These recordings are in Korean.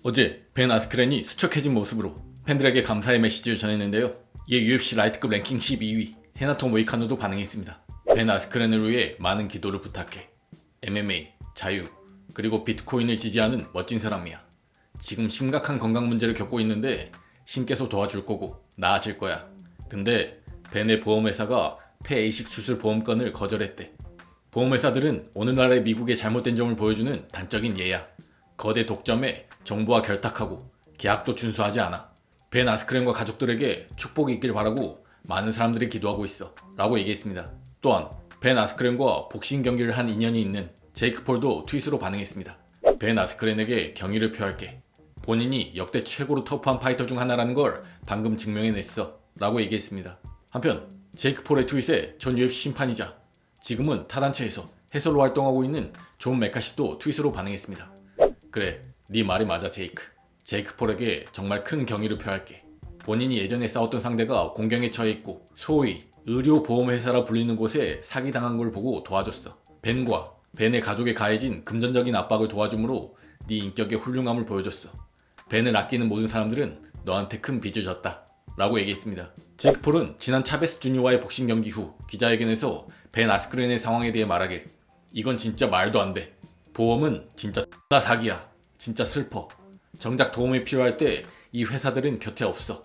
어제 벤 아스크렌이 수척해진 모습으로 팬들에게 감사의 메시지를 전했는데요. 이에 UFC 라이트급 랭킹 12위 헤나토 모이카노도 반응했습니다. 벤 아스크렌을 위해 많은 기도를 부탁해. MMA, 자유, 그리고 비트코인을 지지하는 멋진 사람이야. 지금 심각한 건강 문제를 겪고 있는데 신께서 도와줄 거고 나아질 거야. 근데 벤의 보험회사가 폐이식 수술 보험건을 거절했대. 보험회사들은 오늘날의 미국의 잘못된 점을 보여주는 단적인 예야. 거대 독점에 정부와 결탁하고 계약도 준수하지 않아. 벤 아스크렌과 가족들에게 축복이 있길 바라고 많은 사람들이 기도하고 있어 라고 얘기했습니다. 또한 벤 아스크렌과 복싱 경기를 한 인연이 있는 제이크 폴도 트윗으로 반응했습니다. 벤 아스크렌에게 경의를 표할게. 본인이 역대 최고로 터프한 파이터 중 하나라는 걸 방금 증명해냈어 라고 얘기했습니다. 한편 제이크 폴의 트윗에 전 UFC 심판이자 지금은 타단체에서 해설로 활동하고 있는 존 메카시도 트윗으로 반응했습니다. 그래, 네 말이 맞아 제이크. 제이크 폴에게 정말 큰 경의를 표할게. 본인이 예전에 싸웠던 상대가 공경에 처해 있고 소위 의료보험회사라 불리는 곳에 사기당한 걸 보고 도와줬어. 벤과 벤의 가족에 가해진 금전적인 압박을 도와줌으로 네 인격의 훌륭함을 보여줬어. 벤을 아끼는 모든 사람들은 너한테 큰 빚을 졌다 라고 얘기했습니다. 제이크 폴은 지난 차베스 주니어와의 복싱 경기 후 기자회견에서 벤 아스크렌의 상황에 대해 말하길, 이건 진짜 말도 안 돼. 보험은 진짜 X나 사기야. 진짜 슬퍼. 정작 도움이 필요할 때 이 회사들은 곁에 없어.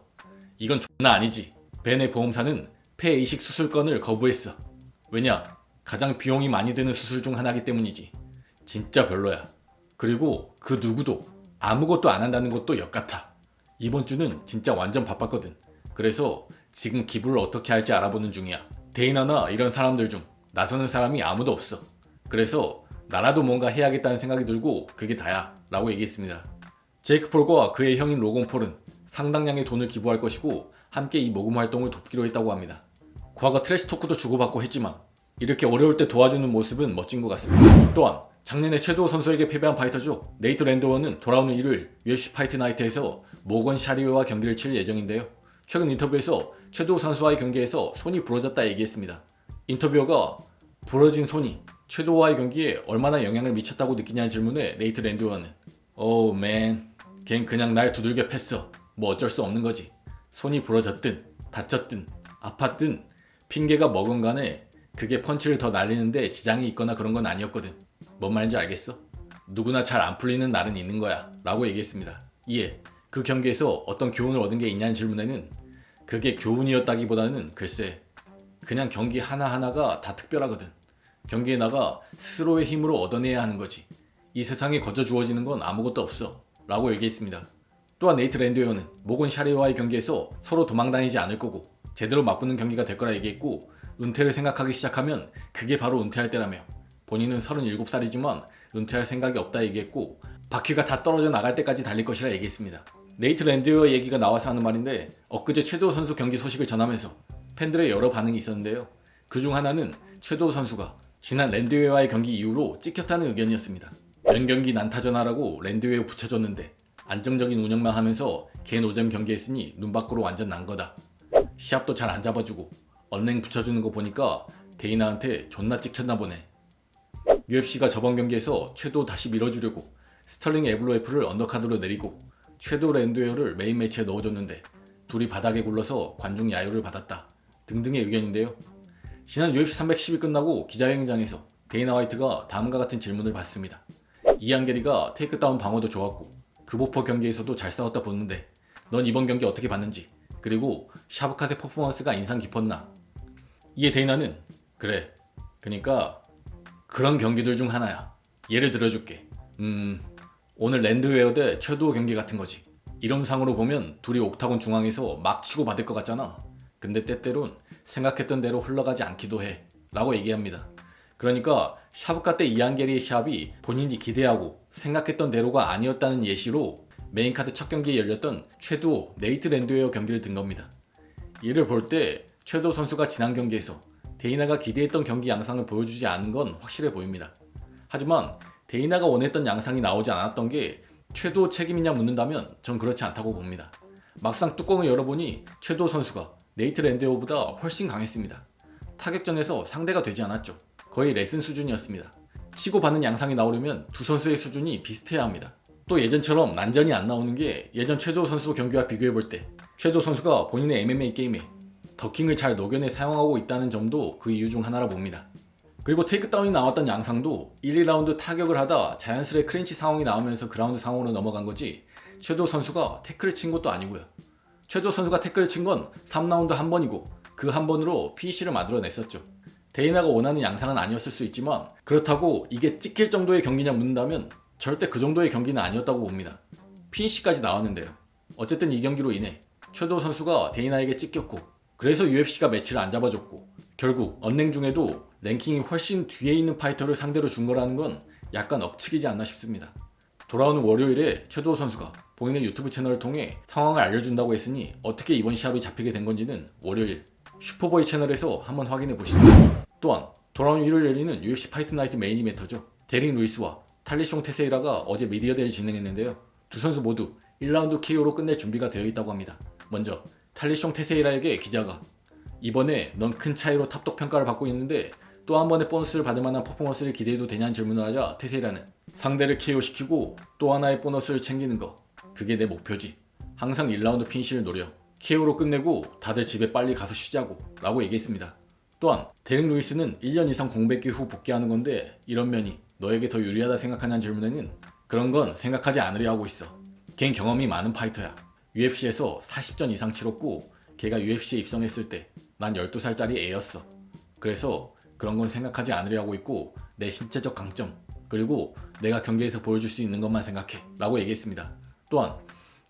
이건 X나 아니지. 벤의 보험사는 폐이식 수술건을 거부했어. 왜냐? 가장 비용이 많이 드는 수술 중 하나이기 때문이지. 진짜 별로야. 그리고 그 누구도 아무것도 안 한다는 것도 역같아. 이번 주는 진짜 완전 바빴거든. 그래서 지금 기부를 어떻게 할지 알아보는 중이야. 데이나나 이런 사람들 중 나서는 사람이 아무도 없어. 그래서 나라도 뭔가 해야겠다는 생각이 들고 그게 다야 라고 얘기했습니다. 제이크 폴과 그의 형인 로건 폴은 상당량의 돈을 기부할 것이고 함께 이 모금 활동을 돕기로 했다고 합니다. 과거 트래시 토크도 주고받고 했지만 이렇게 어려울 때 도와주는 모습은 멋진 것 같습니다. 또한 작년에 최도호 선수에게 패배한 파이터죠. 네이트 랜드워는 돌아오는 일요일 UFC 파이트 나이트에서 모건 샤리오와 경기를 칠 예정인데요. 최근 인터뷰에서 최도호 선수와의 경기에서 손이 부러졌다 얘기했습니다. 인터뷰어가 부러진 손이 최도호와의 경기에 얼마나 영향을 미쳤다고 느끼냐는 질문에 네이트 랜드워는 오우 맨, 걘 그냥 날 두들겨 팼어. 뭐 어쩔 수 없는 거지. 손이 부러졌든 다쳤든 아팠든 핑계가 뭐건 간에 그게 펀치를 더 날리는데 지장이 있거나 그런 건 아니었거든. 뭔 말인지 알겠어? 누구나 잘 안 풀리는 날은 있는 거야 라고 얘기했습니다. 이에 그 경기에서 어떤 교훈을 얻은 게 있냐는 질문에는 그게 교훈이었다기보다는 글쎄 그냥 경기 하나하나가 다 특별하거든. 경기에 나가 스스로의 힘으로 얻어내야 하는 거지. 이 세상에 거저 주어지는 건 아무것도 없어 라고 얘기했습니다. 또한 네이트 랜드웨어는 모건 샤리오와의 경기에서 서로 도망다니지 않을 거고 제대로 맞붙는 경기가 될 거라 얘기했고, 은퇴를 생각하기 시작하면 그게 바로 은퇴할 때라며 본인은 37살이지만 은퇴할 생각이 없다 얘기했고 바퀴가 다 떨어져 나갈 때까지 달릴 것이라 얘기했습니다. 네이트 랜드웨어 얘기가 나와서 하는 말인데 엊그제 최도호 선수 경기 소식을 전하면서 팬들의 여러 반응이 있었는데요. 그중 하나는 최도호 선수가 지난 랜드웨어와의 경기 이후로 찍혔다는 의견이었습니다. 연경기 난타전하라고 랜드웨어 붙여줬는데 안정적인 운영만 하면서 걔 노잼 경기했으니 눈 밖으로 완전 난 거다. 시합도 잘 안 잡아주고 언랭 붙여주는 거 보니까 데이나한테 존나 찍혔나 보네. UFC가 저번 경기에서 최도 다시 밀어주려고 스털링 에블로에프를 언더카드로 내리고 최도 랜드웨어를 메인 매치에 넣어줬는데 둘이 바닥에 굴러서 관중 야유를 받았다 등등의 의견인데요. 지난 UFC 310이 끝나고 기자회견장에서 데이나 화이트가 다음과 같은 질문을 받습니다. 이안게리가 테이크다운 방어도 좋았고 그보퍼 경기에서도 잘 싸웠다 보는데 넌 이번 경기 어떻게 봤는지, 그리고 샤브캇의 퍼포먼스가 인상 깊었나? 이에 데이나는 그래, 그니까 그런 경기들 중 하나야. 예를 들어줄게. 오늘 랜드웨어 대 최도호 경기 같은 거지. 이론상으로 보면 둘이 옥타곤 중앙에서 막 치고 받을 것 같잖아. 근데 때때론 생각했던 대로 흘러가지 않기도 해 라고 얘기합니다. 그러니까 샤브캇 대 이안게리의 시합이 본인이 기대하고 생각했던 대로가 아니었다는 예시로 메인카드 첫 경기에 열렸던 최도호 네이트 랜드웨어 경기를 든 겁니다. 이를 볼 때 최도호 선수가 지난 경기에서 데이나가 기대했던 경기 양상을 보여주지 않은 건 확실해 보입니다. 하지만 데이나가 원했던 양상이 나오지 않았던 게 최도호 책임이냐 묻는다면 전 그렇지 않다고 봅니다. 막상 뚜껑을 열어보니 최도호 선수가 네이트 랜드웨어보다 훨씬 강했습니다. 타격전에서 상대가 되지 않았죠. 거의 레슨 수준이었습니다. 치고받는 양상이 나오려면 두 선수의 수준이 비슷해야 합니다. 또 예전처럼 난전이 안 나오는 게 예전 최조 선수 경기와 비교해볼 때 최조 선수가 본인의 MMA 게임에 더킹을 잘 녹여내 사용하고 있다는 점도 그 이유 중 하나라 봅니다. 그리고 테이크다운이 나왔던 양상도 1, 2라운드 타격을 하다 자연스레 클린치 상황이 나오면서 그라운드 상황으로 넘어간 거지 최조 선수가 태클을 친 것도 아니고요. 최조 선수가 태클을 친 건 3라운드 한 번이고 그 한 번으로 피니시를 만들어냈었죠. 데이나가 원하는 양상은 아니었을 수 있지만 그렇다고 이게 찍힐 정도의 경기냐 묻는다면 절대 그 정도의 경기는 아니었다고 봅니다. 피니시까지 나왔는데요. 어쨌든 이 경기로 인해 최조 선수가 데이나에게 찍혔고 그래서 UFC가 매치를 안 잡아줬고 결국 언랭 중에도 랭킹이 훨씬 뒤에 있는 파이터를 상대로 준 거라는 건 약간 억측이지 않나 싶습니다. 돌아오는 월요일에 최도 선수가 본인의 유튜브 채널을 통해 상황을 알려준다고 했으니 어떻게 이번 시합이 잡히게 된 건지는 월요일 슈퍼보이 채널에서 한번 확인해 보시죠. 또한 돌아오는 일요일 열리는 UFC 파이트 나이트 메인 이벤터죠. 데릭 루이스와 탈리숑 테세이라가 어제 미디어 데이를 진행했는데요. 두 선수 모두 1라운드 KO로 끝낼 준비가 되어 있다고 합니다. 먼저 탈리숑 테세이라에게 기자가 이번에 넌 큰 차이로 탑독 평가를 받고 있는데 또 한 번의 보너스를 받을 만한 퍼포먼스를 기대해도 되냐는 질문을 하자 테세이라는 상대를 KO시키고 또 하나의 보너스를 챙기는 거 그게 내 목표지. 항상 1라운드 피니시를 노려 KO로 끝내고 다들 집에 빨리 가서 쉬자고 라고 얘기했습니다. 또한 데릭 루이스는 1년 이상 공백기 후 복귀하는 건데 이런 면이 너에게 더 유리하다 생각하냐는 질문에는 그런 건 생각하지 않으려 하고 있어. 걘 경험이 많은 파이터야. UFC에서 40전 이상 치렀고 걔가 UFC에 입성했을 때 난 12살짜리 애였어. 그래서 그런 건 생각하지 않으려 하고 있고 내 신체적 강점 그리고 내가 경기에서 보여줄 수 있는 것만 생각해 라고 얘기했습니다. 또한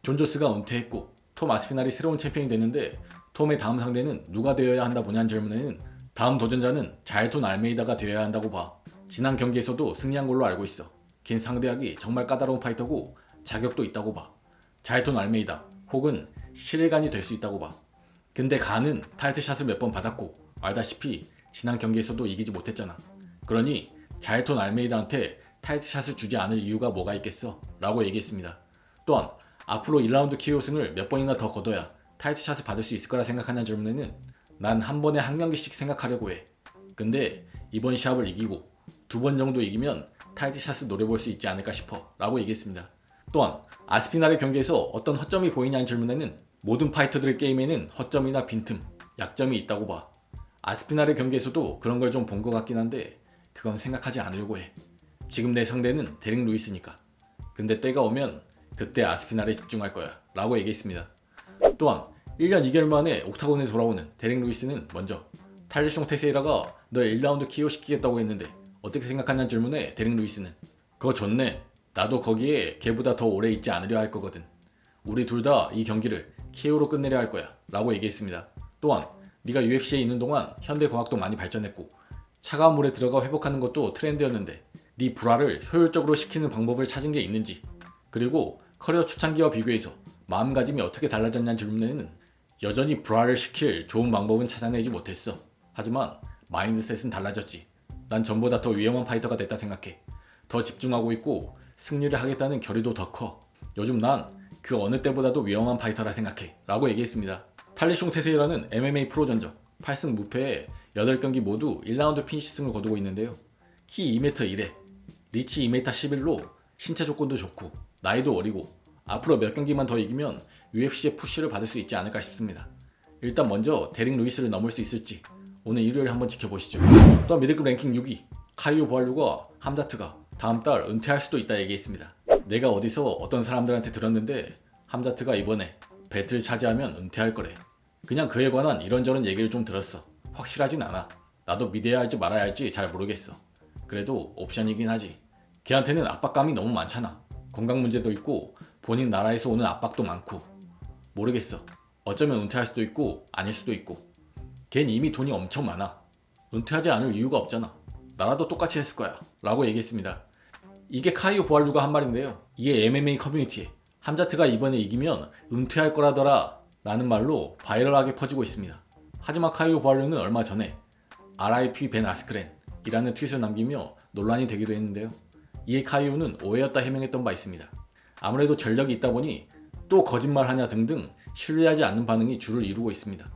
존 조스가 은퇴했고 톰 아스피날이 새로운 챔피언이 됐는데 톰의 다음 상대는 누가 되어야 한다 보냐는 질문에는 다음 도전자는 자일톤 알메이다가 되어야 한다고 봐. 지난 경기에서도 승리한 걸로 알고 있어. 걘 상대하기 정말 까다로운 파이터고 자격도 있다고 봐. 자일톤 알메이다 혹은 시일간이 될 수 있다고 봐. 근데 간은 타이틀샷을 몇 번 받았고 알다시피 지난 경기에서도 이기지 못했잖아. 그러니 자일톤 알메이다한테 타이틀샷을 주지 않을 이유가 뭐가 있겠어? 라고 얘기했습니다. 또한 앞으로 1라운드 KO승을 몇 번이나 더 거둬야 타이틀샷을 받을 수 있을 거라 생각하냐는 질문에는 난 한 번에 한 경기씩 생각하려고 해. 근데 이번 시합을 이기고 2번 정도 이기면 타이틀샷을 노려볼 수 있지 않을까 싶어 라고 얘기했습니다. 또한 아스피날의 경기에서 어떤 허점이 보이냐는 질문에는 모든 파이터들의 게임에는 허점이나 빈틈, 약점이 있다고 봐. 아스피날의 경기에서도 그런 걸 좀 본 것 같긴 한데 그건 생각하지 않으려고 해. 지금 내 상대는 데릭 루이스니까. 근데 때가 오면 그때 아스피날에 집중할 거야 라고 얘기했습니다. 또한 1년 2개월 만에 옥타곤에 돌아오는 데릭 루이스는 먼저 탈리숑 테세이라가 너 1라운드 KO 시키겠다고 했는데 어떻게 생각하냐는 질문에 데릭 루이스는 그거 좋네. 나도 거기에 걔보다 더 오래 있지 않으려 할 거거든. 우리 둘 다 이 경기를 KO로 끝내려 할 거야 라고 얘기했습니다. 또한 네가 UFC에 있는 동안 현대과학도 많이 발전했고 차가운 물에 들어가 회복하는 것도 트렌드였는데 네 불화를 효율적으로 시키는 방법을 찾은 게 있는지 그리고 커리어 초창기와 비교해서 마음가짐이 어떻게 달라졌냐는 질문에는 여전히 불화를 시킬 좋은 방법은 찾아내지 못했어. 하지만 마인드셋은 달라졌지. 난 전보다 더 위험한 파이터가 됐다 생각해. 더 집중하고 있고 승리를 하겠다는 결의도 더 커. 요즘 난 그 어느 때보다도 위험한 파이터라 생각해 라고 얘기했습니다. 탈리숑 테세이라는 MMA 프로 전적 8승 무패에 8경기 모두 1라운드 피니시승을 거두고 있는데요. 키 2m 1에 리치 2m 11로 신체 조건도 좋고 나이도 어리고 앞으로 몇 경기만 더 이기면 UFC의 푸시를 받을 수 있지 않을까 싶습니다. 일단 먼저 데릭 루이스를 넘을 수 있을지 오늘 일요일에 한번 지켜보시죠. 또한 미들급 랭킹 6위 카이오 부알루가 함자트가 다음 달 은퇴할 수도 있다 얘기했습니다. 내가 어디서 어떤 사람들한테 들었는데 함자트가 이번에 벨트를 차지하면 은퇴할 거래. 그냥 그에 관한 이런저런 얘기를 좀 들었어. 확실하진 않아. 나도 믿어야 할지 말아야 할지 잘 모르겠어. 그래도 옵션이긴 하지. 걔한테는 압박감이 너무 많잖아. 건강 문제도 있고 본인 나라에서 오는 압박도 많고 모르겠어. 어쩌면 은퇴할 수도 있고 아닐 수도 있고. 걘 이미 돈이 엄청 많아. 은퇴하지 않을 이유가 없잖아. 나라도 똑같이 했을 거야 라고 얘기했습니다. 이게 카이오 부알루가 한 말인데요. 이게 MMA 커뮤니티에 함자트가 이번에 이기면 은퇴할 거라더라 라는 말로 바이럴하게 퍼지고 있습니다. 하지만 카이오 부알루는 얼마 전에 RIP 벤 아스크렌 이라는 트윗을 남기며 논란이 되기도 했는데요. 이에 카이오는 오해였다 해명했던 바 있습니다. 아무래도 전력이 있다 보니 또 거짓말하냐 등등 신뢰하지 않는 반응이 주를 이루고 있습니다.